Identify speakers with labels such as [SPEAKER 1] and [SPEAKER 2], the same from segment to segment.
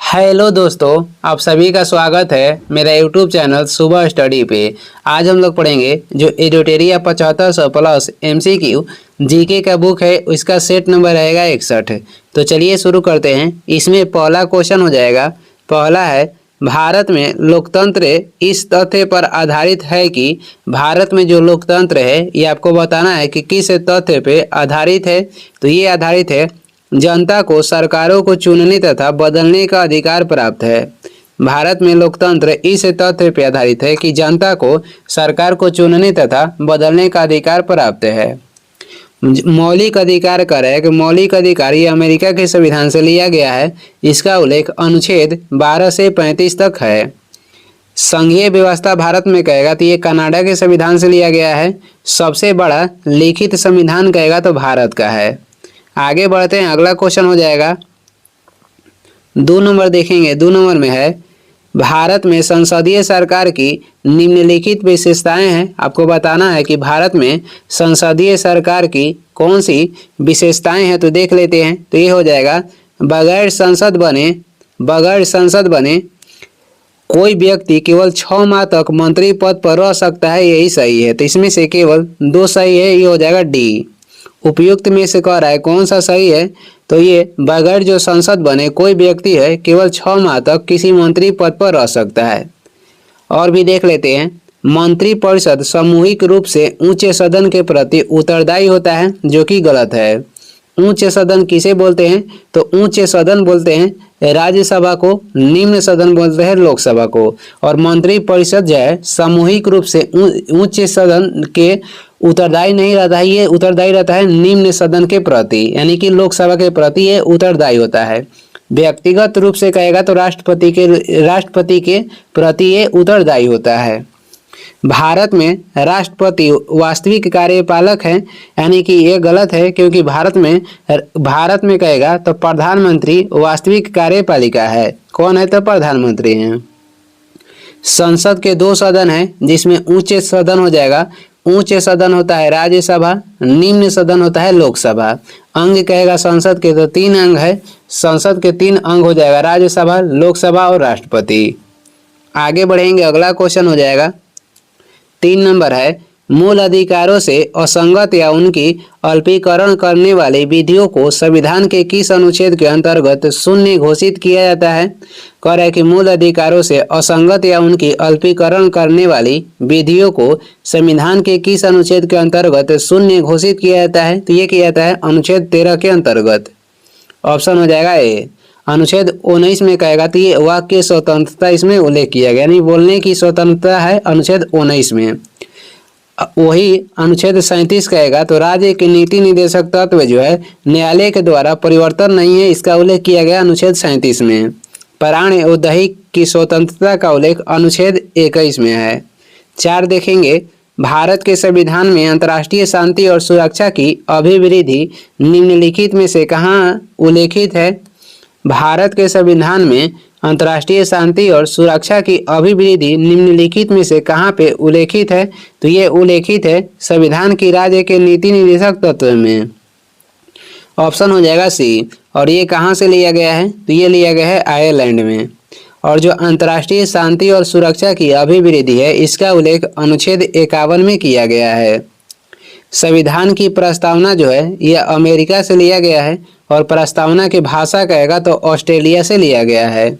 [SPEAKER 1] Hello दोस्तों, आप सभी का स्वागत है मेरा यूट्यूब चैनल सुबह स्टडी पे। आज हम लोग पढ़ेंगे जो एडिटोरिया 7500 प्लस MCQ जीके का बुक है, उसका सेट नंबर रहेगा 61। तो चलिए शुरू करते हैं। इसमें पहला क्वेश्चन हो जाएगा। पहला है, भारत में लोकतंत्र इस तथ्य पर आधारित है कि भारत में जो लोकतंत्र है ये आपको बताना है कि किस तथ्य पे आधारित है। तो ये आधारित है जनता को सरकारों को चुनने तथा बदलने का अधिकार प्राप्त है। भारत में लोकतंत्र इस तथ्य पर आधारित है कि जनता को सरकार को चुनने तथा बदलने का अधिकार प्राप्त है। मौलिक अधिकार कर है कि मौलिक अधिकार ये अमेरिका के संविधान से लिया गया है। इसका उल्लेख अनुच्छेद 12 से 35 तक है। संघीय व्यवस्था भारत में कहेगा तो ये कनाडा के संविधान से लिया गया है। सबसे बड़ा लिखित संविधान कहेगा तो भारत का है। आगे बढ़ते हैं, अगला क्वेश्चन हो जाएगा 2 नंबर देखेंगे। 2 नंबर में है, भारत में संसदीय सरकार की निम्नलिखित विशेषताएं हैं। आपको बताना है कि भारत में संसदीय सरकार की कौन सी विशेषताएं हैं। तो देख लेते हैं। तो ये हो जाएगा, बगैर संसद बने कोई व्यक्ति केवल 6 माह तक मंत्री पद पर रह सकता है, यही सही है। तो इसमें से केवल 2 सही है, ये हो जाएगा डी। उपयुक्त में से कह रहा है कौन सा सही है। तो ये बगैर जो संसद बने कोई व्यक्ति है केवल 6 माह तक किसी मंत्री पद पर रह सकता है। और भी देख लेते हैं, मंत्रिपरिषद सामूहिक रूप से ऊंचे सदन के प्रति उत्तरदायी होता है, जो कि गलत है। ऊंचे सदन किसे बोलते हैं? तो ऊंचे सदन बोलते हैं राज्यसभा को, निम्न सदन बोलते हैं लोकसभा को। और मंत्रिपरिषद जो है सामूहिक रूप से ऊंचे सदन के उत्तरदायी नहीं रहता है, ये उत्तरदायी रहता है निम्न सदन के प्रति, यानी कि लोकसभा के प्रति ये उत्तरदायी होता है। व्यक्तिगत रूप से कहेगा तो राष्ट्रपति के प्रति ये उत्तरदायी होता है। भारत में राष्ट्रपति वास्तविक कार्यपालक है, यानी कि ये गलत है, क्योंकि भारत में कहेगा तो प्रधानमंत्री वास्तविक कार्यपालिका है। कौन है? तो प्रधानमंत्री हैं। संसद के 2 सदन हैं, जिसमें ऊंचे सदन हो जाएगा, ऊंचे सदन होता है राज्यसभा, निम्न सदन होता है लोकसभा। अंग कहेगा संसद के तो 3 अंग है, संसद के 3 अंग हो जाएगा राज्यसभा, लोकसभा और राष्ट्रपति। आगे बढ़ेंगे, अगला क्वेश्चन हो जाएगा 3 नंबर है, मूल अधिकारों से असंगत या उनकी अल्पीकरण करने वाली विधियों को संविधान के किस अनुच्छेद के अंतर्गत शून्य घोषित किया जाता है? कह रहा है कि मूल अधिकारों से असंगत या उनकी अल्पीकरण करने वाली विधियों को संविधान के किस अनुच्छेद के अंतर्गत शून्य घोषित किया जाता है? तो ये किया जाता है अनुच्छेद 13 के अंतर्गत। ऑप्शन हो जाएगा ए। अनुच्छेद 19 में कहेगा तो ये वाक्य स्वतंत्रता इसमें उल्लेख किया गया, यानी बोलने की स्वतंत्रता है अनुच्छेद 19 में। वही अनुच्छेद 37 कहेगा तो राज्य के नीति निर्देशक तत्व जो है न्यायालय के द्वारा परिवर्तन नहीं है, इसका उल्लेख किया गया अनुच्छेद 37 में। प्राण एवं दही की स्वतंत्रता का उल्लेख अनुच्छेद 21 में है। 4 देखेंगे, भारत के संविधान में अंतर्राष्ट्रीय शांति और सुरक्षा की अभिवृद्धि निम्नलिखित में से कहाँ उल्लेखित है? भारत के संविधान में अंतर्राष्ट्रीय शांति और सुरक्षा की अभिवृद्धि निम्नलिखित में से कहाँ पे उल्लेखित है? तो ये उल्लेखित है संविधान की राज्य के नीति निर्देशक तत्व में। ऑप्शन हो जाएगा सी। और ये कहाँ से लिया गया है? तो ये लिया गया है आयरलैंड में। और जो अंतर्राष्ट्रीय शांति और सुरक्षा की अभिवृद्धि है, इसका उल्लेख अनुच्छेद 51 में किया गया है। संविधान की प्रस्तावना जो है यह अमेरिका से लिया गया है, और प्रस्तावना की भाषा कहेगा तो ऑस्ट्रेलिया से लिया गया है।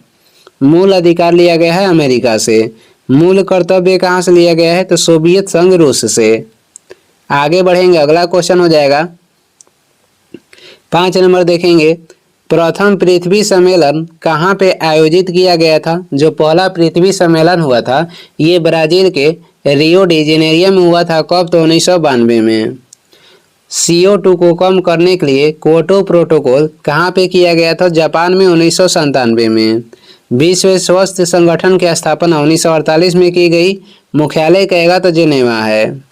[SPEAKER 1] मूल अधिकार लिया गया है अमेरिका से। मूल कर्तव्य कहाँ से लिया गया है? तो सोवियत संघ रूस से। आगे बढ़ेंगे, अगला क्वेश्चन हो जाएगा 5 नंबर देखेंगे, प्रथम पृथ्वी सम्मेलन कहाँ पे आयोजित किया गया था? जो पहला पृथ्वी सम्मेलन हुआ था ये ब्राजील के रियो डी जेनेरियो में हुआ था। कब? तो 1992 में। CO2 को कम करने के लिए क्योटो प्रोटोकॉल कहाँ पे किया गया था? जापान में 1997 में। विश्व स्वास्थ्य संगठन की स्थापना 1948 में की गई। मुख्यालय कहेगा तो जेनेवा है।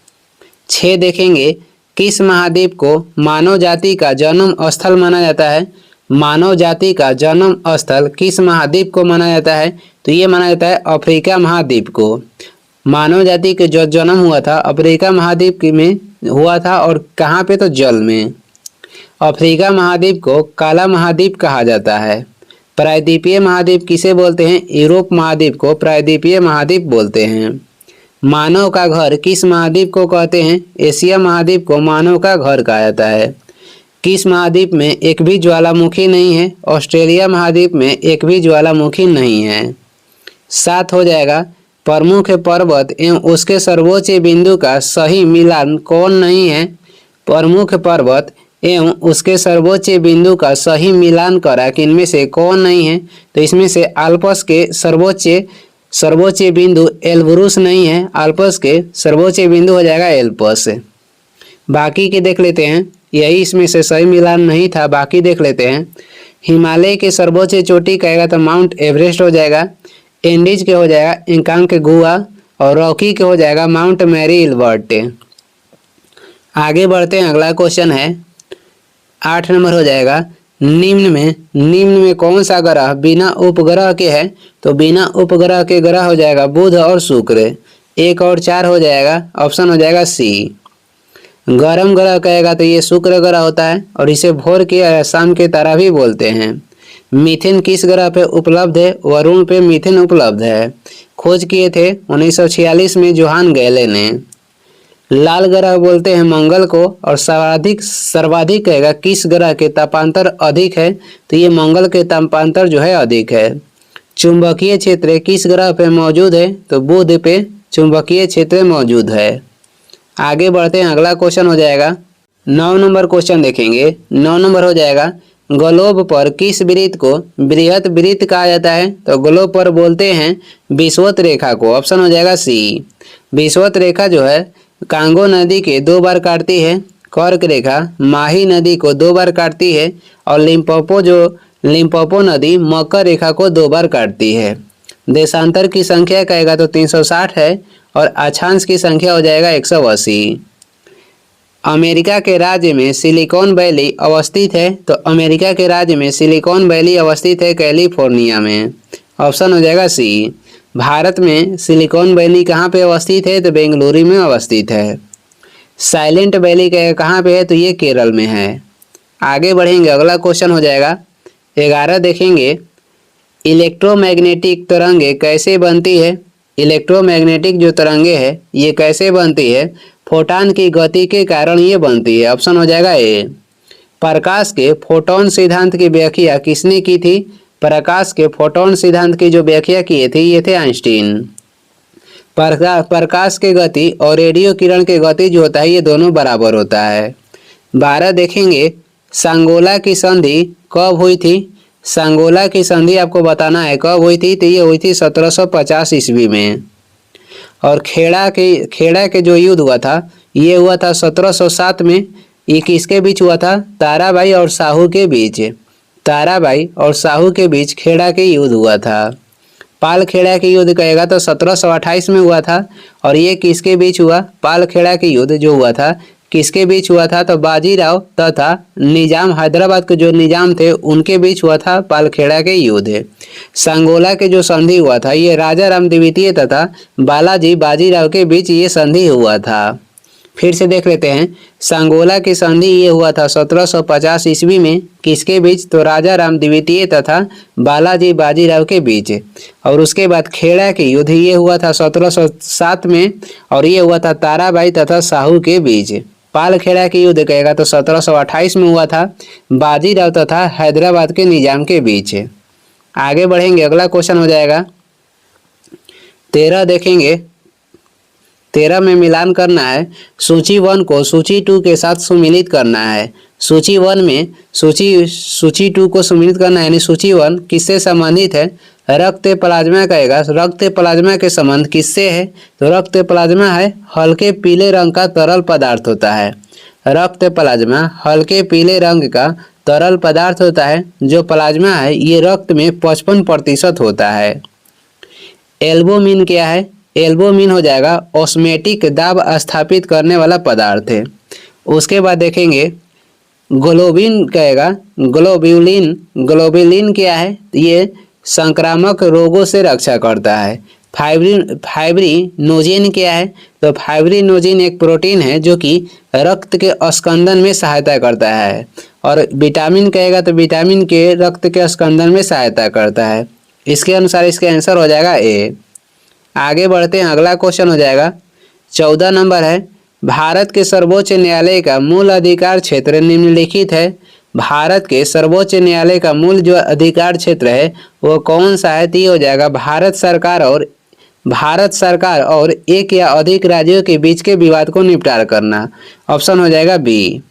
[SPEAKER 1] 6 देखेंगे, किस महाद्वीप को मानव जाति का जन्म स्थल माना जाता है? मानव जाति का जन्म स्थल किस महाद्वीप को माना जाता है? तो ये माना जाता है अफ्रीका महाद्वीप को। मानव जाति के जो जन्म हुआ था अफ्रीका महाद्वीप में हुआ था, और कहाँ पे? तो जल में। अफ्रीका महाद्वीप को काला महाद्वीप कहा जाता है। प्रायद्वीपीय महाद्वीप किसे बोलते हैं? यूरोप महाद्वीप को प्रायद्वीपीय महाद्वीप बोलते हैं। मानव का घर किस महाद्वीप को कहते हैं? एशिया महाद्वीप को मानव का घर कहा जाता है। किस महाद्वीप में एक भी ज्वालामुखी नहीं है? ऑस्ट्रेलिया महाद्वीप में एक भी ज्वालामुखी नहीं है। 7 हो जाएगा, प्रमुख पर्वत एवं उसके सर्वोच्च बिंदु का सही मिलान कौन नहीं है? प्रमुख पर्वत एवं उसके सर्वोच्च बिंदु का सही मिलान करा कि इनमें से कौन नहीं है? तो इसमें से आल्प्स के सर्वोच्च बिंदु एल्ब्रुस नहीं है। आल्प्स के सर्वोच्च बिंदु हो जाएगा एल्प्स। बाकी के देख लेते हैं, यही इसमें से सही मिलान नहीं था। बाकी देख लेते हैं। हिमालय के सर्वोच्च चोटी कहेगा तो माउंट एवरेस्ट हो जाएगा। एंडीज के हो जाएगा इंकांकगुआ और रॉकी के हो जाएगा माउंट मैरी एल्बर्ट। आगे बढ़ते हैं, अगला क्वेश्चन है 8 नंबर हो जाएगा। निम्न में कौन सा ग्रह बिना उपग्रह के है? तो बिना उपग्रह के ग्रह हो जाएगा बुध और शुक्र। 1 और 4 हो जाएगा, ऑप्शन हो जाएगा सी। गर्म ग्रह कहेगा तो ये शुक्र ग्रह होता है और इसे भोर के शाम के तारा भी बोलते हैं। मीथेन किस ग्रह पे उपलब्ध है? वरुण पे मीथेन उपलब्ध है। खोज किए थे 1946 में जोहान गैले ने। लाल ग्रह बोलते हैं मंगल को और सर्वाधिक कहेगा किस ग्रह के तापांतर अधिक है? तो ये मंगल के तापांतर जो है अधिक है। चुंबकीय क्षेत्र किस ग्रह पे मौजूद है? तो बुध पे चुंबकीय क्षेत्र मौजूद है। आगे बढ़ते हैं, अगला क्वेश्चन हो जाएगा 9 नंबर क्वेश्चन देखेंगे। 9 नंबर हो जाएगा, ग्लोब पर किस वृत्त को बृहत वृत्त कहा जाता है? तो ग्लोब पर बोलते हैं विषुवत रेखा को। ऑप्शन हो जाएगा सी। विषुवत रेखा जो है कांगो नदी के 2 बार काटती है। कर्क रेखा माही नदी को 2 बार काटती है और लिम्पोपो नदी मकर रेखा को 2 बार काटती है। देशांतर की संख्या कहेगा तो 360 है और अक्षांश की संख्या हो जाएगा 180। अमेरिका के राज्य में सिलिकॉन वैली अवस्थित है? तो अमेरिका के राज्य में सिलिकॉन वैली अवस्थित है कैलिफोर्निया में। ऑप्शन हो जाएगा सी। भारत में सिलिकॉन वैली कहाँ पे अवस्थित है? तो बेंगलुरु में अवस्थित है। साइलेंट वैली कहाँ पे है? तो ये केरल में है। आगे बढ़ेंगे, अगला क्वेश्चन हो जाएगा 11 देखेंगे। इलेक्ट्रोमैग्नेटिक तरंगे कैसे बनती है? इलेक्ट्रोमैग्नेटिक जो तरंगे है ये कैसे बनती है? फोटॉन की गति के कारण ये बनती है। ऑप्शन हो जाएगा ए। प्रकाश के फोटॉन सिद्धांत की व्याख्या किसने की थी? प्रकाश के फोटॉन सिद्धांत की जो व्याख्या किए थे ये थे आइंस्टीन। प्रकाश के गति और रेडियो किरण के गति जो होता है ये दोनों बराबर होता है। 12 देखेंगे, सांगोला की संधि कब हुई थी? सांगोला की संधि आपको बताना है कब हुई थी? तो ये हुई थी 1750 ईस्वी में। और खेड़ा के जो युद्ध हुआ था ये हुआ था 1707 में। ये किसके बीच हुआ था? ताराबाई और साहू के बीच। ताराबाई और साहू के बीच खेड़ा के युद्ध हुआ था। पाल खेड़ा के युद्ध कहेगा तो 1728 में हुआ था। और ये किसके बीच हुआ? पाल खेड़ा के युद्ध जो हुआ था किसके बीच हुआ था? तो बाजीराव तथा निजाम, हैदराबाद के जो निजाम थे उनके बीच हुआ था पालखेड़ा के युद्ध। सांगोला के जो संधि हुआ था ये राजा राम द्वितीय तथा बालाजी बाजीराव के बीच ये संधि हुआ था। फिर से देख लेते हैं, सांगोला की संधि ये हुआ था 1750 ईस्वी में। किसके बीच? तो राजा राम द्वितीय तथा बालाजी बाजीराव के बीच। और उसके बाद खेड़ा के युद्ध ये हुआ था 1707 में और ये हुआ था ताराबाई तथा साहू के बीच। पालखेड़ा के युद्ध कहेगा तो 1728 में हुआ था बाजीराव तथा हैदराबाद के निजाम के बीच। आगे बढ़ेंगे, अगला क्वेश्चन हो जाएगा 13 देखेंगे। 13 में मिलान करना है। सूची 1 को सूची 2 के साथ सुमिलित करना है। सूची 1 में सूची 2 को सुमिलित करना है, यानी सूची 1 किससे संबंधित है? रक्त प्लाज्मा कहेगा। रक्त प्लाज्मा के संबंध किससे है? तो रक्त प्लाज्मा है हल्के पीले रंग का तरल पदार्थ होता है। रक्त प्लाज्मा हल्के पीले रंग का तरल पदार्थ होता है। जो प्लाज्मा है ये रक्त में 55% होता है। एल्बुमिन क्या है? एल्बुमिन हो जाएगा ऑस्मेटिक दाब स्थापित करने वाला पदार्थ है। उसके बाद देखेंगे ग्लोबिन कहेगा। ग्लोब्यूलिन क्या है? ये संक्रामक रोगों से रक्षा करता है। फाइब्रिनोजेन क्या है? तो फाइब्रिनोजेन एक प्रोटीन है जो कि रक्त के स्कंदन में सहायता करता है। और विटामिन कहेगा तो विटामिन के रक्त के स्कंदन में सहायता करता है। इसके अनुसार इसका आंसर हो जाएगा ए। आगे बढ़ते हैं, अगला क्वेश्चन हो जाएगा 14 नंबर है, भारत के सर्वोच्च न्यायालय का मूल अधिकार क्षेत्र निम्नलिखित है। भारत के सर्वोच्च न्यायालय का मूल जो अधिकार क्षेत्र है वो कौन सा है? तो ये हो जाएगा भारत सरकार और एक या अधिक राज्यों के बीच के विवाद को निपटारा करना। ऑप्शन हो जाएगा बी।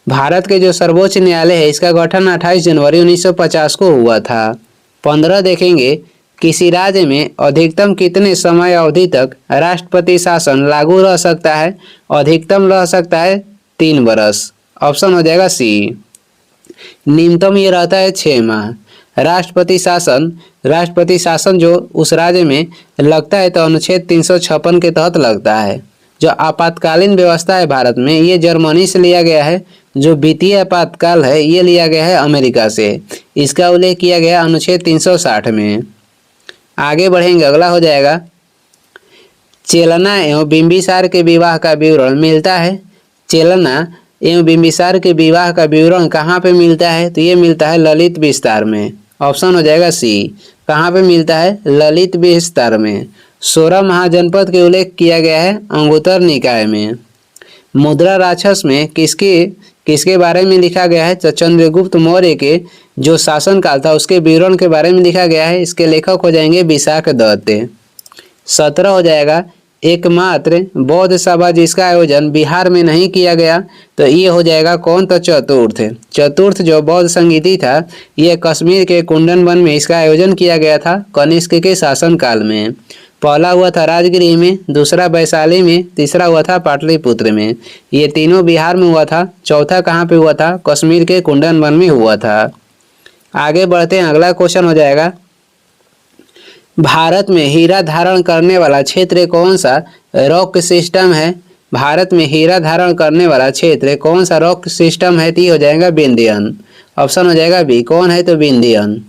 [SPEAKER 1] भारत के जो सर्वोच्च न्यायालय है इसका गठन 28 जनवरी 1950 को हुआ था। 15 देखेंगे, किसी राज्य में अधिकतम कितने समय अवधि तक राष्ट्रपति शासन लागू रह सकता है? अधिकतम रह सकता है 3 वर्ष। ऑप्शन हो जाएगा सी। न्यूनतम ये रहता है 6 माह। राष्ट्रपति शासन जो उस राज्य में लगता है तो अनुच्छेद 356 के तहत लगता है। जो आपातकालीन व्यवस्था है भारत में ये जर्मनी से लिया गया है। जो वित्तीय आपातकाल है ये लिया गया है अमेरिका से। इसका उल्लेख किया गया अनुच्छेद 360 में। आगे बढ़ेंगे, अगला हो जाएगा चेलना एवं बिंबिसार के विवाह का विवरण मिलता है। चेलना एवं बिंबिसार के विवाह का विवरण कहाँ पे मिलता है? तो ये मिलता है ललित विस्तार में। ऑप्शन हो जाएगा सी। कहाँ पे मिलता है? ललित विस्तार में। 16 महाजनपद के उल्लेख किया गया है अंगुत्तर निकाय में। मुद्रा राक्षस में किसके बारे में लिखा गया है? तो चंद्रगुप्त मौर्य के जो शासनकाल था उसके विवरण के बारे में लिखा गया है। इसके लेखक हो जाएंगे विशाख दत्त। 17 हो जाएगा, एकमात्र बौद्ध सभा जिसका आयोजन बिहार में नहीं किया गया तो ये हो जाएगा कौन? तो चतुर्थ जो बौद्ध संगीति था ये कश्मीर के कुंडन वन में इसका आयोजन किया गया था कनिष्क के शासनकाल में। पहला हुआ था राजगीर में, दूसरा वैशाली में, तीसरा हुआ था पाटलिपुत्र में। ये तीनों बिहार में हुआ था। चौथा कहाँ पे हुआ था? कश्मीर के कुंडन वन में हुआ था। आगे बढ़ते हैं, अगला क्वेश्चन हो जाएगा भारत में हीरा धारण करने वाला क्षेत्र कौन सा रॉक सिस्टम है? भारत में हीरा धारण करने वाला क्षेत्र कौन सा रॉक सिस्टम है? तो हो जाएगा विंध्यन। ऑप्शन हो जाएगा बी। कौन है? तो विंध्यन।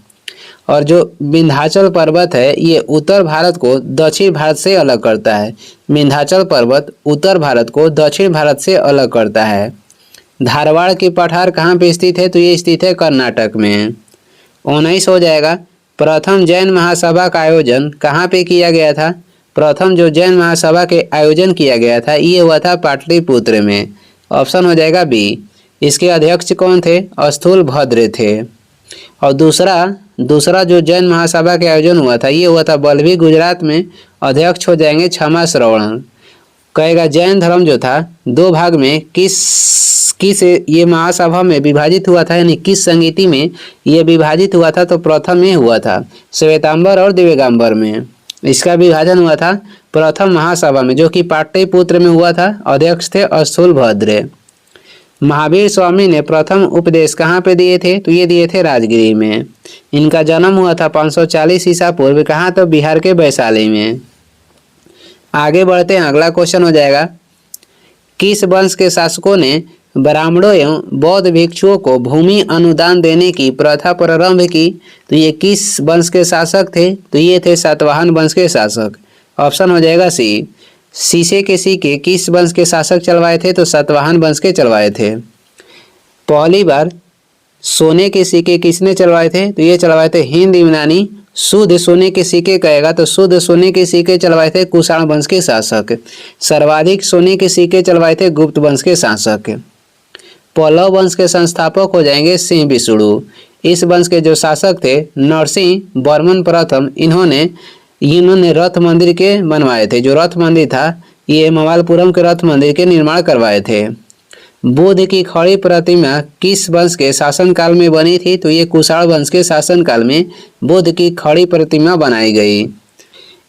[SPEAKER 1] और जो विंध्याचल पर्वत है ये उत्तर भारत को दक्षिण भारत से अलग करता है। विंध्याचल पर्वत उत्तर भारत को दक्षिण भारत से अलग करता है। धारवाड़ की पठार कहाँ पे स्थित है? तो ये स्थित है कर्नाटक में। 19 हो जाएगा, प्रथम जैन महासभा का आयोजन कहाँ पे किया गया था? प्रथम जो जैन महासभा के आयोजन किया गया था ये हुआ था पाटलिपुत्र में। ऑप्शन हो जाएगा बी। इसके अध्यक्ष कौन थे? स्थूलभद्र थे। और दूसरा जो जैन महासभा के आयोजन हुआ था ये हुआ था बल्लभी गुजरात में। अध्यक्ष हो जाएंगे क्षमा श्रवण। कहेगा जैन धर्म जो था 2 भाग में किस ये महासभा में विभाजित हुआ था, यानी किस संगीति में ये विभाजित हुआ था? तो प्रथम में हुआ था श्वेतांबर और दिव्यगांबर में। इसका विभाजन हुआ था प्रथम महासभा में जो कि पाटलिपुत्र में हुआ था। अध्यक्ष थे स्थूलभद्र। महावीर स्वामी ने प्रथम उपदेश कहाँ पे दिए थे? तो ये दिए थे राजगिरी में। इनका जन्म हुआ था 540 ईसा पूर्व। कहाँ? तो बिहार के वैशाली में। आगे बढ़ते हैं, अगला क्वेश्चन हो जाएगा किस वंश के शासकों ने ब्राह्मणों एवं बौद्ध भिक्षुओं को भूमि अनुदान देने की प्रथा प्रारंभ की? तो ये किस वंश के शासक थे? तो ये थे सातवाहन वंश के शासक। ऑप्शन हो जाएगा सी। शीशे के सिक्के किस वंश के शासक चलवाए थे? तो सातवाहन वंश के चलवाए थे। पहली बार सोने के सिक्के किसने चलवाए थे? तो ये चलवाए थे हिंद यूनानी। शुद्ध सोने के सिक्के कहेगा तो शुद्ध सोने के सिक्के चलवाए थे कुषाण वंश के शासक। सर्वाधिक सोने के सिक्के चलवाए थे गुप्त वंश के शासक। पल्लव वंश के संस्थापक हो जाएंगे सिंह विष्णु। इस वंश के जो शासक थे नरसिंह वर्मन प्रथम, इन्होंने रथ मंदिर के बनवाए थे। जो रथ मंदिर था ये मवालपुरम के रथ मंदिर के निर्माण करवाए थे। बुद्ध की खड़ी प्रतिमा किस वंश के शासनकाल में बनी थी? तो ये कुषाण वंश के शासनकाल में बुद्ध की खड़ी प्रतिमा बनाई गई।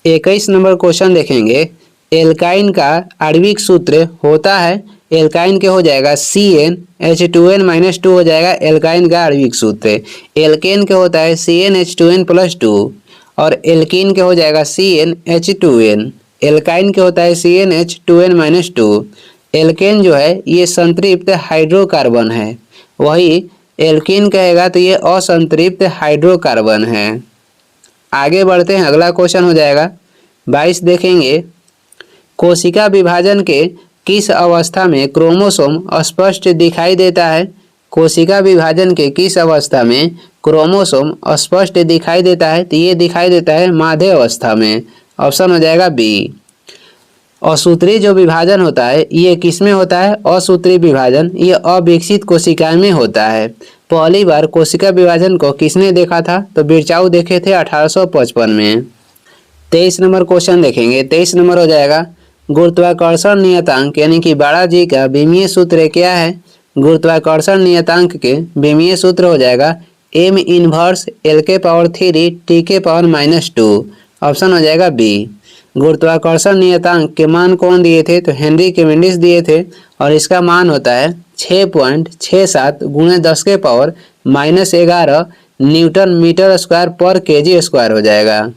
[SPEAKER 1] 21 नंबर क्वेश्चन देखेंगे एल्काइन का आणविक सूत्र होता है। एल्काइन के हो जाएगा CnH2n-2 हो जाएगा एल्काइन का आणविक सूत्र। एल्केन के होता है CnH2n+2 और एल्कीन के हो जाएगा CnH2n। एल्काइन के होता है CnH2n-2। एल्केन जो है ये संतृप्त हाइड्रोकार्बन है, वही एल्कीन कहेगा तो ये असंतृप्त हाइड्रोकार्बन है। आगे बढ़ते हैं, अगला क्वेश्चन हो जाएगा 22 देखेंगे, कोशिका विभाजन के किस अवस्था में क्रोमोसोम स्पष्ट दिखाई देता है? कोशिका विभाजन के किस अवस्था में क्रोमोसोम स्पष्ट दिखाई देता है? तो ये दिखाई देता है माध्य अवस्था में। ऑप्शन हो जाएगा बी। असूत्री जो विभाजन होता है ये किस में होता है? असूत्री विभाजन ये अविकसित कोशिकाएं में होता है। पहली बार कोशिका विभाजन को किसने देखा था? तो बिरचाऊ देखे थे 1855 में। 23 नंबर क्वेश्चन देखेंगे। 23 नंबर हो जाएगा, गुरुत्वाकर्षण नियतांक यानी कि बड़ा जी का विमीय सूत्र क्या है? गुरुत्वाकर्षण नियतांक के विमीय सूत्र हो जाएगा m इनवर्स l के पावर 3 t के पावर -2। ऑप्शन हो जाएगा बी। गुरुत्वाकर्षण नियतांक के मान कौन दिए थे? तो हेनरी कैवेंडिश दिए थे और इसका मान होता है 6.67 × 10 के पावर -11 न्यूटन मीटर स्क्वायर पर केजी स्क्वायर हो जाएगा।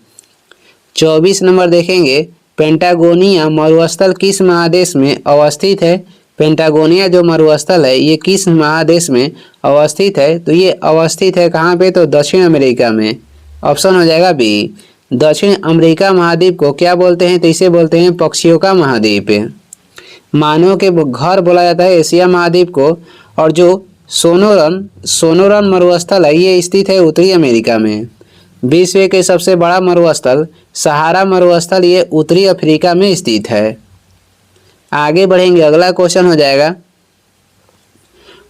[SPEAKER 1] 24 नंबर देखेंगे, पेंटागोनिया मरुस्थल किस महादेश में अवस्थित है? पेंटागोनिया जो मरुस्थल है ये किस महादेश में अवस्थित है? तो ये अवस्थित है कहाँ पे? तो दक्षिण अमेरिका में। ऑप्शन हो जाएगा बी। दक्षिण अमेरिका महाद्वीप को क्या बोलते हैं? तो इसे बोलते हैं पक्षियों का महाद्वीप। मानव के घर बोला जाता है एशिया महाद्वीप को। और जो सोनोरन मरुस्थल है ये स्थित है उत्तरी अमेरिका में। विश्व के सबसे बड़ा मरुस्थल सहारा मरुस्थल ये उत्तरी अफ्रीका में स्थित है। आगे बढ़ेंगे, अगला क्वेश्चन हो जाएगा,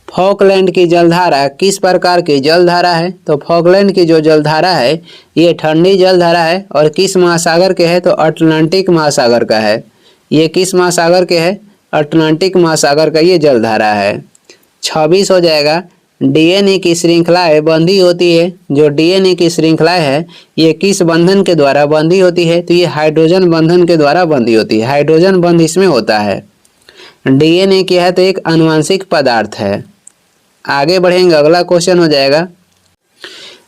[SPEAKER 1] फॉकलैंड की जलधारा किस प्रकार की जलधारा है? तो फॉकलैंड की जो जलधारा है ये ठंडी जलधारा है और किस महासागर के है? तो अटलांटिक महासागर का है। ये किस महासागर के है? अटलांटिक महासागर का ये जलधारा है। 26 हो जाएगा, डीएनए की श्रृंखलाएं बंधी होती है। जो डीएनए की श्रृंखलाएं है ये किस बंधन के द्वारा बंधी होती है? तो ये हाइड्रोजन बंधन के द्वारा बंधी होती है। हाइड्रोजन बंध इसमें होता है। डीएनए क्या है? तो एक आनुवंशिक पदार्थ है। आगे बढ़ेंगे, अगला क्वेश्चन हो जाएगा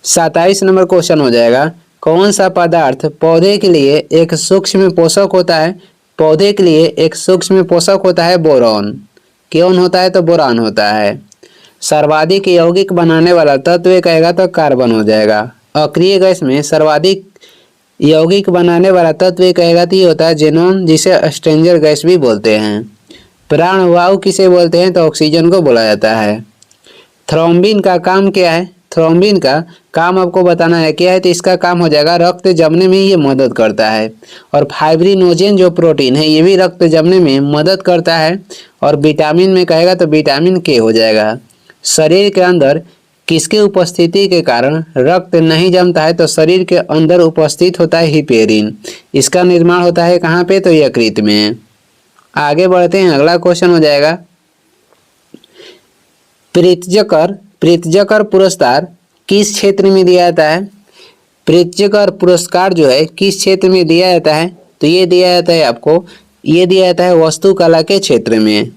[SPEAKER 1] 27 नंबर क्वेश्चन हो जाएगा, कौन सा पदार्थ पौधे के लिए एक सूक्ष्म पोषक होता है? पौधे के लिए एक सूक्ष्म पोषक होता है बोरॉन। कौन होता है? तो बोरान होता है। सर्वाधिक यौगिक बनाने वाला तत्व कहेगा तो कार्बन हो जाएगा। अक्रिय गैस में सर्वाधिक यौगिक बनाने वाला तत्व कहेगा तो ये होता है जेनॉन, जिसे स्ट्रेंजर गैस भी बोलते हैं। प्राणवायु किसे बोलते हैं? तो ऑक्सीजन को बोला जाता है। थ्रोम्बिन का काम क्या है? थ्रोम्बिन का काम आपको बताना है क्या है? तो इसका काम हो जाएगा रक्त जमने में ये मदद करता है। और फाइब्रिनोजेन जो प्रोटीन है ये भी रक्त जमने में मदद करता है। और विटामिन में कहेगा तो विटामिन के हो जाएगा। शरीर के अंदर किसके उपस्थिति के कारण रक्त नहीं जमता है? तो शरीर के अंदर उपस्थित होता है हिपेरिन। इसका निर्माण होता है कहाँ पे? तो यकृत में। आगे बढ़ते हैं, अगला क्वेश्चन हो जाएगा, प्रित्जकर पुरस्कार किस क्षेत्र में दिया जाता है? प्रित्जकर पुरस्कार जो है किस क्षेत्र में दिया जाता है? तो ये दिया जाता है आपको, ये दिया जाता है वास्तुकला के क्षेत्र में।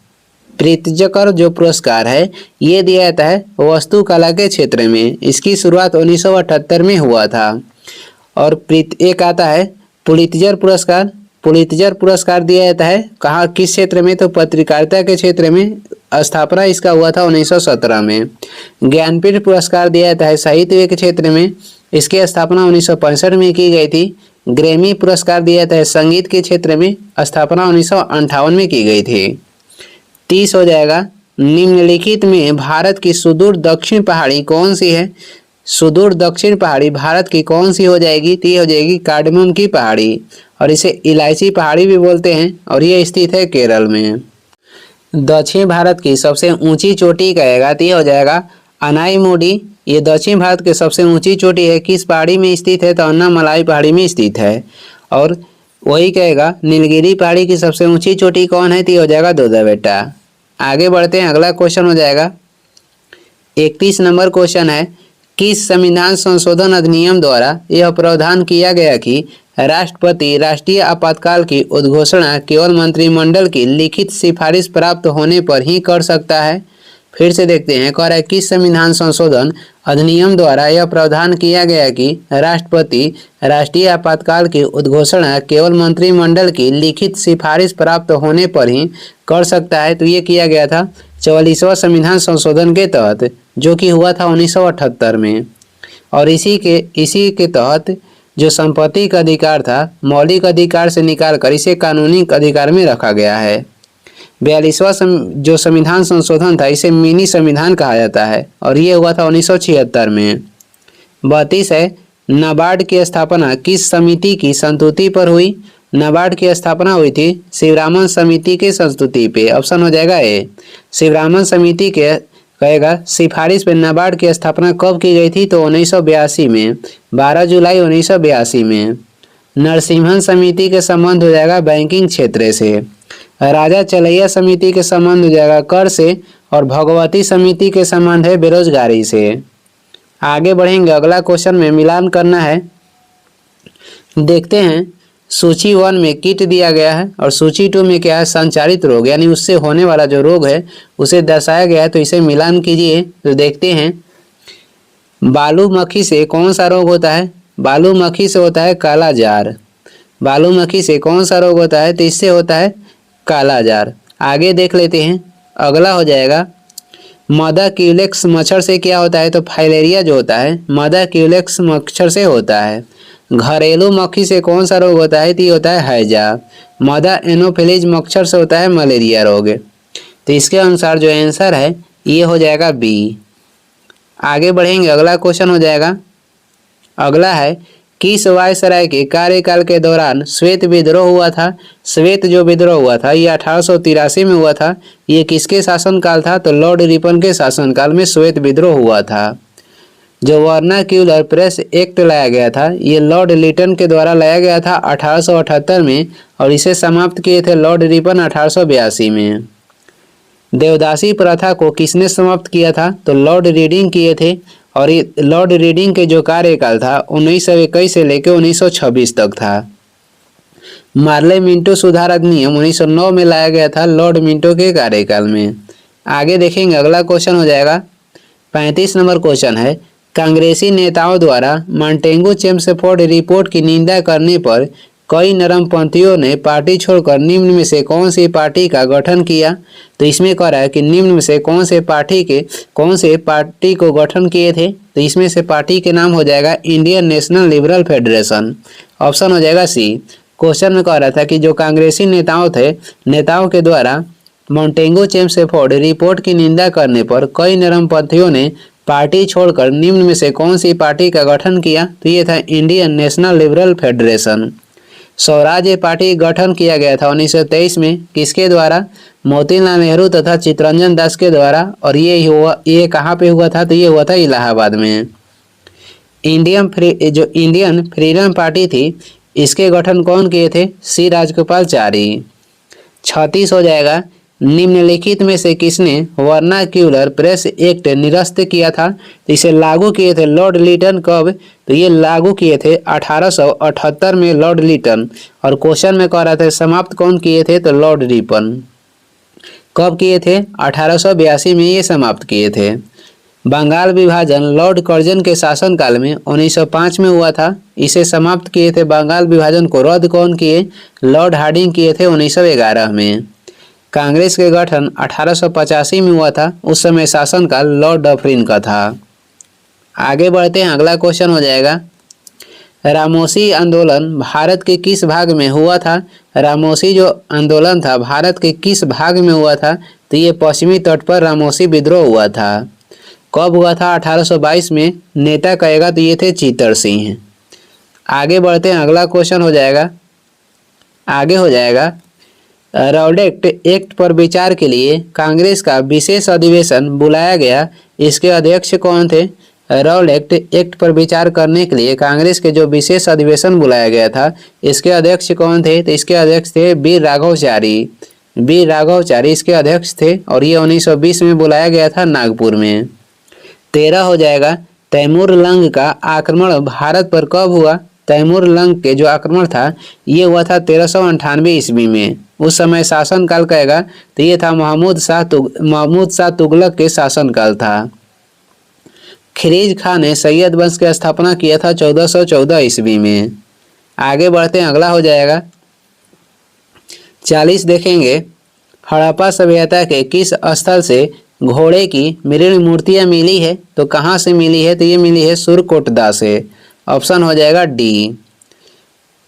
[SPEAKER 1] प्रित्जकर जो पुरस्कार है ये दिया जाता है वास्तुकला के क्षेत्र में। इसकी शुरुआत 1978 में हुआ था। और एक आता है पुलित्जर पुरस्कार। पुलित्जर पुरस्कार दिया जाता है कहाँ, किस क्षेत्र में? तो पत्रकारिता के क्षेत्र में। स्थापना इसका हुआ था 1917 में। ज्ञानपीठ पुरस्कार दिया जाता है साहित्य के क्षेत्र में। इसकी स्थापना 1965 में की गई थी। ग्रैमी पुरस्कार दिया जाता है संगीत के क्षेत्र में। स्थापना 1958 में की गई थी। 30 हो जाएगा, निम्नलिखित में भारत की सुदूर दक्षिण पहाड़ी कौन सी है? सुदूर दक्षिण पहाड़ी भारत की कौन सी हो जाएगी? तो ये हो जाएगी कार्डमम की पहाड़ी। और इसे इलायची पहाड़ी भी बोलते हैं और ये स्थित है केरल में। दक्षिण भारत की सबसे ऊंची चोटी कहेगा तो ये हो जाएगा अनाईमुडी। ये दक्षिण भारत की सबसे ऊंची चोटी है, किस पहाड़ी में स्थित है? तो अन्नामलाई पहाड़ी में स्थित है। और वही कहेगा नीलगिरी पहाड़ी की सबसे ऊंची चोटी कौन है? तो ये हो जाएगा दोदा बेटा। आगे बढ़ते हैं, अगला क्वेश्चन हो जाएगा 31 नंबर क्वेश्चन है, किस संविधान संशोधन अधिनियम द्वारा यह प्रावधान किया गया कि राष्ट्रपति राष्ट्रीय आपातकाल की उद्घोषणा केवल मंत्रिमंडल की लिखित सिफारिश प्राप्त होने पर ही कर सकता है? फिर से देखते हैं, कह रहा है किस संविधान संशोधन अधिनियम द्वारा यह प्रावधान किया गया कि राष्ट्रपति राष्ट्रीय आपातकाल की उद्घोषणा केवल मंत्रिमंडल की लिखित सिफारिश प्राप्त होने पर ही कर सकता है? तो ये किया गया था 44वां संविधान संशोधन के तहत, जो कि हुआ था 1978 में। और इसी के तहत जो संपत्ति का अधिकार था मौलिक अधिकार से निकालकर इसे कानूनी अधिकार में रखा गया है। 42वां जो संविधान संशोधन था इसे मिनी संविधान कहा जाता है और ये हुआ था 1976 में। 32 है, नाबार्ड की स्थापना किस समिति की संस्तुति पर हुई? नाबार्ड की स्थापना हुई थी शिवरामन समिति के संस्तुति पे। ऑप्शन हो जाएगा ए। शिवरामन समिति के कहेगा सिफारिश पे नाबार्ड की स्थापना कब की गई थी? तो 1982 में, 12 जुलाई 1982 में। नरसिम्हन समिति के संबंध हो जाएगा बैंकिंग क्षेत्र से। राजा चलैया समिति के संबंध हो जाएगा कर से और भगवती समिति के संबंध है बेरोजगारी से। आगे बढ़ेंगे, अगला क्वेश्चन में मिलान करना है। देखते हैं, सूची 1 में कीट दिया गया है और सूची 2 में क्या है? संचारित रोग, यानी उससे होने वाला जो रोग है उसे दर्शाया गया है। तो इसे मिलान कीजिए। तो देखते हैं, बालू मक्खी से कौन सा रोग होता है? बालू मक्खी से होता है काला जार। बालू मक्खी से कौन सा रोग होता है? तो इससे होता है काला जार। आगे देख लेते हैं, अगला हो जाएगा मदा क्यूलेक्स मच्छर से क्या होता है? तो फाइलेरिया जो होता है मदा क्यूलेक्स मच्छर से होता है। घरेलू मक्खी से कौन सा रोग होता है? तो ये होता है हैजा। मदा एनोफिलीज मच्छर से होता है मलेरिया रोग। तो इसके अनुसार जो आंसर है ये हो जाएगा बी। आगे बढ़ेंगे, अगला क्वेश्चन हो जाएगा, अगला है किस वायसराय के कार्यकाल के दौरान श्वेत विद्रोह हुआ था? श्वेत जो विद्रोह हुआ था ये 1883 में हुआ था। ये किसके शासनकाल था? तो लॉर्ड रिपन के शासनकाल में श्वेत विद्रोह हुआ था। जो वर्नाक्यूलर प्रेस एक्ट लाया गया था ये लॉर्ड लिटन के द्वारा लाया गया था 1878 में और इसे समाप्त किए थे लॉर्ड रिपन 1882 में। देवदासी प्रथा को किसने समाप्त किया था? तो लॉर्ड रीडिंग किए थे और ये लॉर्ड रीडिंग के जो कार्यकाल था 1921 से लेकर 1926 तक था। मार्ले मिंटो सुधार अधिनियम 1909 में लाया गया था लॉर्ड मिंटो के कार्यकाल में। आगे देखेंगे, अगला क्वेश्चन हो जाएगा 35 नंबर क्वेश्चन है, कांग्रेसी नेताओं द्वारा मॉन्टेगू चेम्सफोर्ड रिपोर्ट की निंदा करने पर कई नरमपंथियों ने पार्टी छोड़कर निम्न में से कौन सी पार्टी का गठन किया? तो इसमें कह रहा है कि निम्न में से कौन से पार्टी को गठन किए थे? तो इसमें से पार्टी के नाम हो जाएगा Indian national liberal federation. Option हो जाएगा सी। क्वेश्चन में कह रहा था कि जो कांग्रेसी नेताओं के द्वारा मॉन्टेगू चेम्सफोर्ड रिपोर्ट की निंदा करने पर कई नरमपंथियों ने पार्टी छोड़कर निम्न में से कौन सी पार्टी का गठन किया? तो ये था इंडियन नेशनल लिबरल फेडरेशन। स्वराज्य पार्टी गठन किया गया था 1923 में, किसके द्वारा? मोतीलाल नेहरू तथा चित्तरंजन दास के द्वारा। और ये कहाँ पे हुआ था? तो ये हुआ था इलाहाबाद में। इंडियन फ्रीडम पार्टी थी इसके गठन कौन किए थे? सी राजगोपालाचारी। 36 हो जाएगा, निम्नलिखित में से किसने वर्नाक्यूलर प्रेस एक्ट निरस्त किया था? तो इसे लागू किए थे लॉर्ड लिटन। कब? तो ये लागू किए थे 1878 में लॉर्ड लिटन। और क्वेश्चन में कह रहा था समाप्त कौन किए थे? तो लॉर्ड रिपन। कब किए थे? 1882 में ये समाप्त किए थे। बंगाल विभाजन लॉर्ड कर्जन के शासनकाल में 1905 में हुआ था। इसे समाप्त किए थे, बंगाल विभाजन को रद्द कौन किए? लॉर्ड हार्डिंग किए थे 1911 में। कांग्रेस के गठन 1885 में हुआ था, उस समय शासनकाल लॉर्ड डफरिन का था। आगे बढ़ते हैं, अगला क्वेश्चन हो जाएगा, रामोसी आंदोलन भारत के किस भाग में हुआ था? रामोसी जो आंदोलन था भारत के किस भाग में हुआ था? तो ये पश्चिमी तट पर रामोसी विद्रोह हुआ था। कब हुआ था? 1822 में। नेता कहेगा तो ये थे चित्तर सिंह। आगे बढ़ते हैं, अगला क्वेश्चन हो जाएगा, आगे हो जाएगा रॉलेट एक्ट पर विचार के लिए कांग्रेस का विशेष अधिवेशन बुलाया गया, इसके अध्यक्ष कौन थे? रॉलेट एक्ट पर विचार करने के लिए कांग्रेस के जो विशेष अधिवेशन बुलाया गया था इसके अध्यक्ष कौन थे? तो इसके अध्यक्ष थे वीर राघवाचारी। वीर राघवाचारी इसके अध्यक्ष थे और ये 1920 में बुलाया गया था नागपुर में। 13 हो जाएगा, तैमूर लंग का आक्रमण भारत पर कब हुआ? तैमूर लंग के जो आक्रमण था ये हुआ था 1398 ईस्वी में। उस समय शासनकाल कहेगा तो ये था महमूद शाह तुगलक के शासनकाल था। खिरीज खान ने सैयद वंश की स्थापना किया था 1414 ईस्वी में। आगे बढ़ते हैं, अगला हो जाएगा 40 देखेंगे, हड़प्पा सभ्यता के किस स्थल से घोड़े की मृण मूर्तियां मिली है? तो कहाँ से मिली है? तो ये मिली है सुरकोटदा से। ऑप्शन हो जाएगा डी।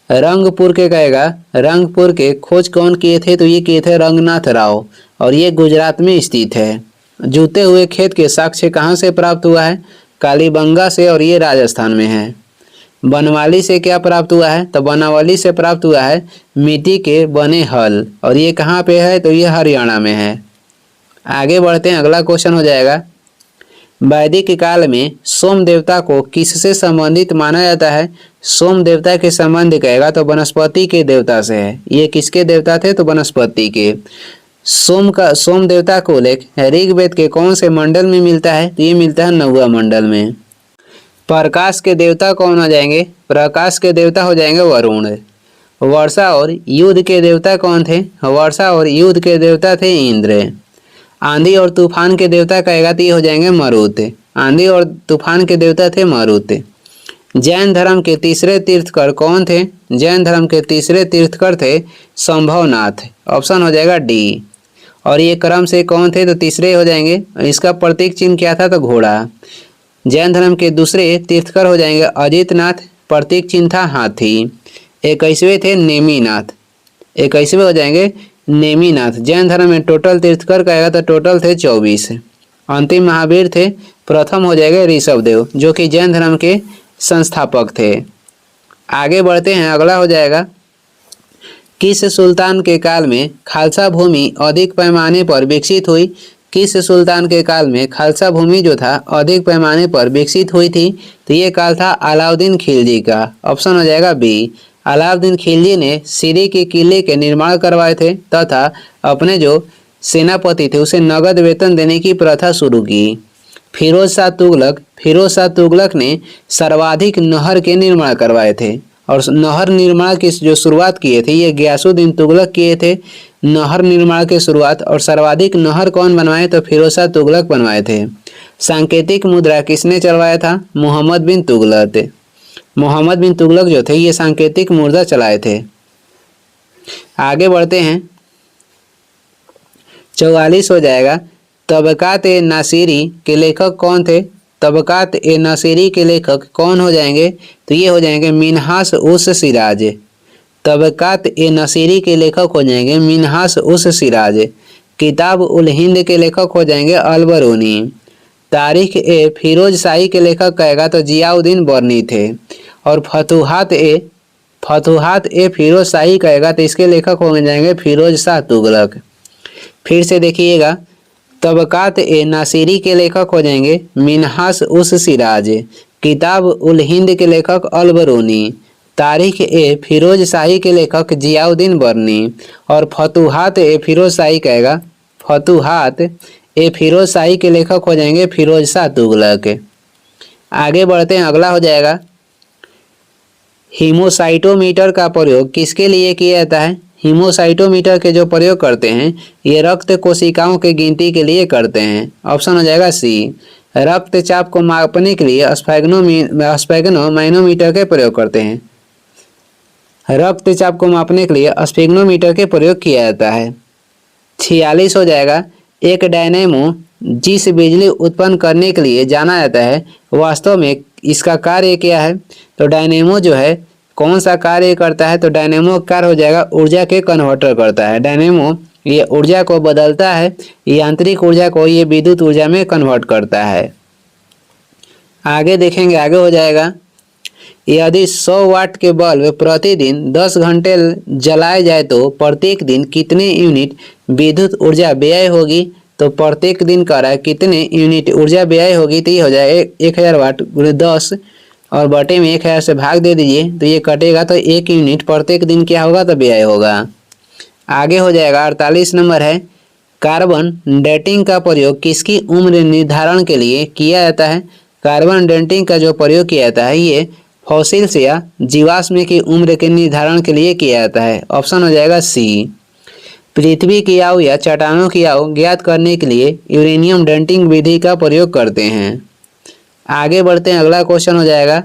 [SPEAKER 1] रंगपुर के कहेगा, रंगपुर के खोज कौन किए थे, तो ये किए थे रंगनाथ राव और ये गुजरात में स्थित है। जूते हुए खेत के साक्ष्य कहाँ से प्राप्त हुआ है, कालीबंगा से और ये राजस्थान में है। बनवाली से क्या प्राप्त हुआ है, तो बनावली से प्राप्त हुआ है मिट्टी के बने हल और ये कहाँ पे है, तो ये हरियाणा में है। आगे बढ़ते हैं, अगला क्वेश्चन हो जाएगा, वैदिक काल में सोम देवता को किससे संबंधित माना जाता है। सोम देवता के संबंध कहेगा तो वनस्पति के देवता से है। ये किसके देवता थे, तो वनस्पति के। सोम देवता को उल्लेख ऋग्वेद के कौन से मंडल में मिलता है, तो ये मिलता है 9वां मंडल में। प्रकाश के देवता कौन हो जाएंगे, प्रकाश के देवता हो जाएंगे वरुण। वर्षा और युद्ध के देवता कौन थे, वर्षा और युद्ध के देवता थे इंद्र। आंधी और तूफान के देवता कहेगा तो ये हो जाएंगे मरुत। आंधी और तूफान के देवता थे मरुत। जैन धर्म के तीसरे तीर्थकर कौन थे, जैन धर्म के तीसरे तीर्थकर थे संभवनाथ। ऑप्शन हो जाएगा डी। और ये क्रम से कौन थे, तो तीसरे हो जाएंगे। इसका प्रतीक चिन्ह क्या था, तो घोड़ा। जैन धर्म के दूसरे तीर्थकर हो जाएंगे अजितनाथ, प्रतीक चिन्ह था हाथी। 21वें थे नेमीनाथ, 21वें हो जाएंगे नेमीनाथ। जैन धर्म में टोटल तीर्थकर कहेगा तो टोटल थे 24। अंतिम महावीर थे, प्रथम हो जाएगा ऋषभदेव जो कि जैन धर्म के संस्थापक थे। आगे बढ़ते हैं, अगला हो जाएगा, किस सुल्तान के काल में खालसा भूमि अधिक पैमाने पर विकसित हुई। किस सुल्तान के काल में खालसा भूमि जो था अधिक पैमाने पर विकसित हुई थी, तो ये काल था अलाउद्दीन खिलजी का। ऑप्शन हो जाएगा बी। अलाउद्दीन खिलजी ने सिरी के किले के निर्माण करवाए थे तथा अपने जो सेनापति थे उसे नगद वेतन देने की प्रथा शुरू की। फिरोज शाह तुगलक ने सर्वाधिक नहर के निर्माण करवाए थे और नहर निर्माण की जो शुरुआत किए थे ये गयासुद्दीन तुगलक किए थे नहर निर्माण की शुरुआत। और सर्वाधिक नहर कौन बनवाए, तो फिरोज शाह तुगलक बनवाए थे। सांकेतिक मुद्रा किसने चलवाया था, मोहम्मद बिन तुगलक। मोहम्मद बिन तुगलक जो थे ये सांकेतिक मुद्रा चलाए थे। आगे बढ़ते हैं, 44 हो जाएगा, तबकात ए नासिरी के लेखक कौन थे। तबकात ए नासिरी के लेखक कौन हो जाएंगे, तो ये हो जाएंगे मिन्हास उस सिराज। तबकात ए नासिरी के लेखक हो जाएंगे मिन्हास उस सिराज। किताब उल हिंद के लेखक हो जाएंगे अलबरूनी। तारीख ए फिरोज शाही के लेखक कहेगा तो जियाउद्दीन बर्नी थे। और फतुहात ए फिरोज शाही कहेगा तो इसके लेखक हो जाएंगे फिरोज शाह तुगलक। फिर से देखिएगा, तबकात ए नासिरी के लेखक हो जाएंगे मिन्हास उस सिराज। किताब उल हिंद के लेखक अलबरूनी। तारीख ए फिरोज शाही के लेखक जियाउद्दीन बर्नी। और फतुहात ए फिरोज शाही कहेगा, फतुहात ए फिरोज शाही के लेखक हो जाएंगे फिरोज शाह तुगलक। आगे बढ़ते हैं, अगला हो जाएगा, हीमोसाइटोमीटर का प्रयोग किसके लिए किया जाता है। हीमोसाइटोमीटर के जो प्रयोग करते हैं ये रक्त कोशिकाओं की गिनती के लिए करते हैं। ऑप्शन हो जाएगा सी। रक्तचाप को मापने के लिए स्फेग्नोमैनोमीटर के प्रयोग करते हैं। रक्तचाप को मापने के लिए स्फेग्नोमीटर के प्रयोग किया जाता है। 46 हो जाएगा, एक डायनेमो जिस बिजली उत्पन्न करने के लिए जाना जाता है वास्तव में इसका कार्य क्या है। तो डायनेमो जो है कौन सा कार्य करता है, तो डायनेमो कार्य हो जाएगा ऊर्जा के कन्वर्टर करता है। डायनेमो ये ऊर्जा को बदलता है, यांत्रिक ऊर्जा को ये विद्युत ऊर्जा में कन्वर्ट करता है। आगे देखेंगे, आगे हो जाएगा, यदि 100 वाट के बल्ब प्रतिदिन 10 घंटे जलाए जाए तो प्रत्येक दिन कितने यूनिट विद्युत ऊर्जा व्यय होगी। तो प्रत्येक दिन कह रहा है कितने यूनिट ऊर्जा व्यय होगी, तो ये हो जाए 1000 वाट गुणे 10 और बटे में 1000 से भाग दे दीजिए तो ये कटेगा तो 1 यूनिट प्रत्येक दिन क्या होगा, तो व्यय होगा। आगे हो जाएगा 48 नंबर है, कार्बन डेटिंग का प्रयोग किसकी उम्र निर्धारण के लिए किया जाता है। कार्बन डेटिंग का जो प्रयोग किया जाता है ये फॉसिल्स या जीवाश्म की उम्र के निर्धारण के लिए किया जाता है। ऑप्शन हो जाएगा सी। पृथ्वी की आयु या चट्टानों की आयु ज्ञात करने के लिए यूरेनियम डेटिंग विधि का प्रयोग करते हैं। आगे बढ़ते हैं, अगला क्वेश्चन हो जाएगा,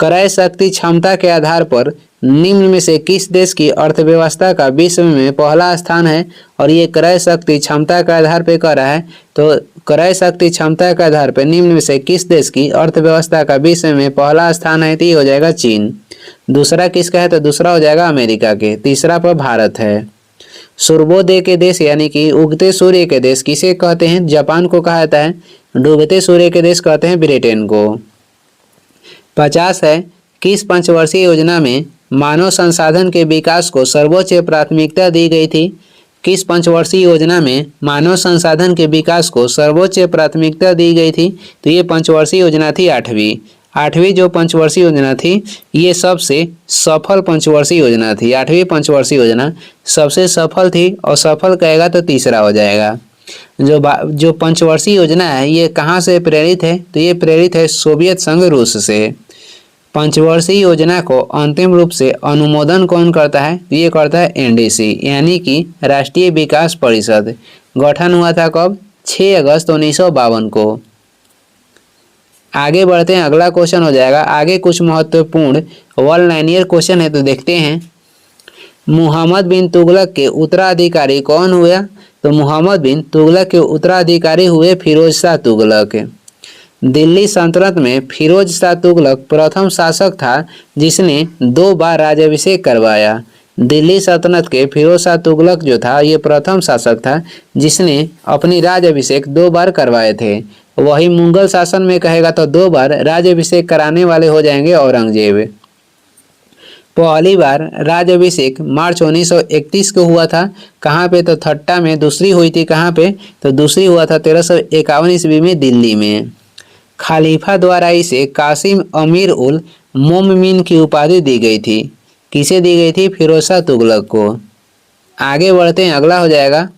[SPEAKER 1] क्रय शक्ति क्षमता के आधार पर निम्न में से किस देश की अर्थव्यवस्था का विश्व में पहला स्थान है? और ये क्रय शक्ति क्षमता के आधार पे कर रहा है, तो क्रय शक्ति क्षमता के आधार पे निम्न में से किस देश की अर्थव्यवस्था का विश्व में पहला स्थान है? तो ये हो जाएगा चीन। दूसरा किसका है? तो दूसरा हो जाएगा अमेरिका के। तीसरा पर भारत है। सूर्योदय के देश यानी कि उगते सूर्य के देश किसे कहते हैं? जापान को कहा जाता है। डूबते सूर्य के देश कहते हैं ब्रिटेन को। 50 है, किस पंचवर्षीय योजना में मानव संसाधन के विकास को सर्वोच्च प्राथमिकता दी गई थी? किस पंचवर्षीय योजना में मानव संसाधन के विकास को सर्वोच्च प्राथमिकता दी गई थी? तो ये पंचवर्षीय योजना थी आठवीं जो पंचवर्षीय योजना थी, ये सबसे सफल पंचवर्षीय योजना थी। आठवीं पंचवर्षीय योजना सबसे सफल थी, और सफल कहेगा तो तीसरा हो जाएगा। जो पंचवर्षीय योजना है ये कहाँ से प्रेरित है? तो ये प्रेरित है सोवियत संघ रूस से। पंचवर्षीय योजना को अंतिम रूप से अनुमोदन कौन करता है? तो ये करता है एनडीसी यानी कि राष्ट्रीय विकास परिषद। गठन हुआ था कब? 6 अगस्त 1952 को। आगे बढ़ते हैं, अगला क्वेश्चन हो जाएगा। आगे कुछ महत्वपूर्ण वन लाइनियर क्वेश्चन है, तो देखते हैं। मुहम्मद बिन तुगलक के उत्तराधिकारी कौन हुआ? तो मुहम्मद बिन तुगलक के उत्तराधिकारी हुए फिरोज शाह तुगलक। दिल्ली सल्तनत में फिरोज शाह तुगलक प्रथम शासक था जिसने 2 बार राज्याभिषेक करवाया। दिल्ली सल्तनत के फिरोज शाह तुगलक जो था ये प्रथम शासक था जिसने अपनी राज्याभिषेक 2 बार करवाए थे। वही मुगल शासन में कहेगा तो 2 बार राज्याभिषेक कराने वाले हो जाएंगे औरंगजेब। पहली बार राज्याभिषेक मार्च 1931 को हुआ था। कहाँ पे? तो थट्टा में। दूसरी हुई थी कहाँ पे? तो दूसरी हुआ था 1351 ईस्वी में दिल्ली में। खलीफा द्वारा इसे कासिम अमीर उल मोमिन की उपाधि दी गई थी। किसे दी गई थी? फिरोज शाह तुगलक को। आगे बढ़ते हैं, अगला हो जाएगा।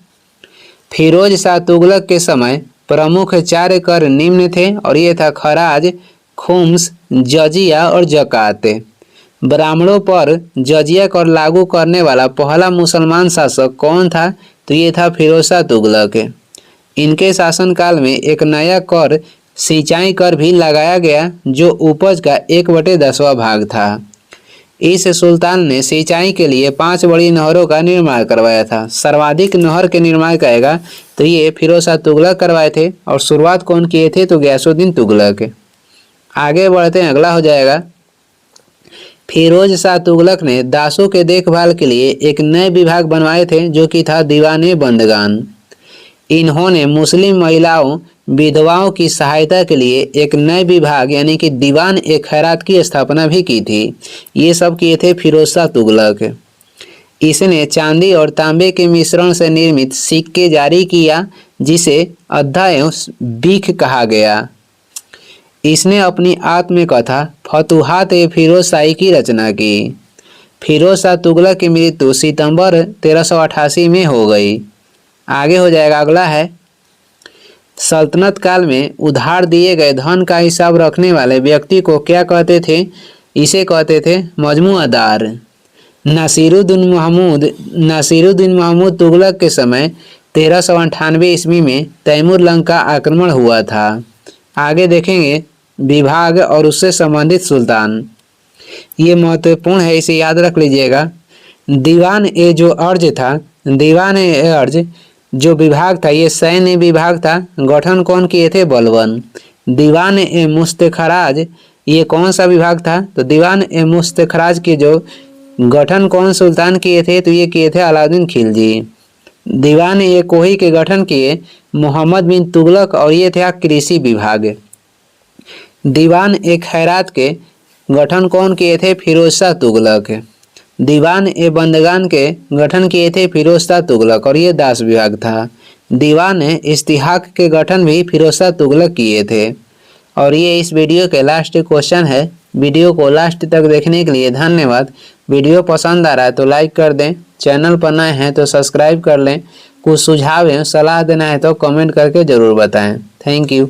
[SPEAKER 1] फिरोज शाह तुगलक के समय प्रमुख 4 कर निम्न थे, और ये था खराज, खुम्स, जजिया और जकात। ब्राह्मणों पर जजिया कर लागू करने वाला पहला मुसलमान शासक कौन था? तो ये था फिरोज शाह तुगलक। इनके शासनकाल में एक नया कर सिंचाई कर भी लगाया गया जो उपज का 1/10वां भाग था। इस सुल्तान ने सिंचाई के लिए 5 बड़ी नहरों का निर्माण करवाया था। सर्वाधिक नहर के निर्माण करेगा तो ये फिरोज शाह तुगलक करवाए थे, और शुरुआत कौन किए थे? तो गयासुद्दीन तुगलक। आगे बढ़ते हैं, अगला हो जाएगा। फिरोज शाह तुगलक ने दासों के देखभाल के लिए एक नए विभाग बनवाए थे जो कि था दीवाने बंदगान। इन्होंने मुस्लिम महिलाओं विधवाओं की सहायता के लिए एक नए विभाग यानी कि दीवान ए खैरात की स्थापना भी की थी। ये सब किए थे फिरोज शाह तुगलक। इसने चांदी और तांबे के मिश्रण से निर्मित सिक्के जारी किया जिसे अद्धा एवं बीख कहा गया। इसने अपनी आत्मकथा फतुहात ए फिरोज शाही की रचना की। फिरोज शाह तुगलक की मृत्यु सितंबर 1388 में हो गई। आगे हो जाएगा, अगला है। सल्तनत काल में उधार दिए गए धन का हिसाब रखने वाले व्यक्ति को क्या कहते थे? इसे कहते थे मजमुआदार। नासिरुद्दीन महमूद तुगलक के समय 1398 ईस्वी में तैमूर लंग का आक्रमण हुआ था। आगे देखेंगे विभाग और उससे संबंधित सुल्तान। ये महत्वपूर्ण है, इसे याद रख लीजिएगा। दीवान ए जो अर्ज था, दीवान ए अर्ज जो विभाग था ये सैन्य विभाग था। गठन कौन किए थे? बलबन। दीवान ए मुस्तखराज ये कौन सा विभाग था? तो दीवान ए मुस्तखराज के जो गठन कौन सुल्तान किए थे? तो ये किए थे अलाउद्दीन खिलजी। दीवान ए कोही के गठन किए मोहम्मद बिन तुगलक, और ये था कृषि विभाग। दीवान ए खैरात के गठन कौन किए थे? फिरोज शाह तुगलक। दीवान ए बंदगान के गठन किए थे फिरोज शाह तुगलक, और ये दास विभाग था। दीवान ए इस्तिहाक के गठन भी फिरोज शाह तुगलक किए थे। और ये इस वीडियो के लास्ट क्वेश्चन है। वीडियो को लास्ट तक देखने के लिए धन्यवाद। वीडियो पसंद आ रहा है तो लाइक कर दें, चैनल पर नए हैं तो सब्सक्राइब कर लें। कुछ सुझाव है, सलाह देना है तो कमेंट करके ज़रूर बताएं। Thank you.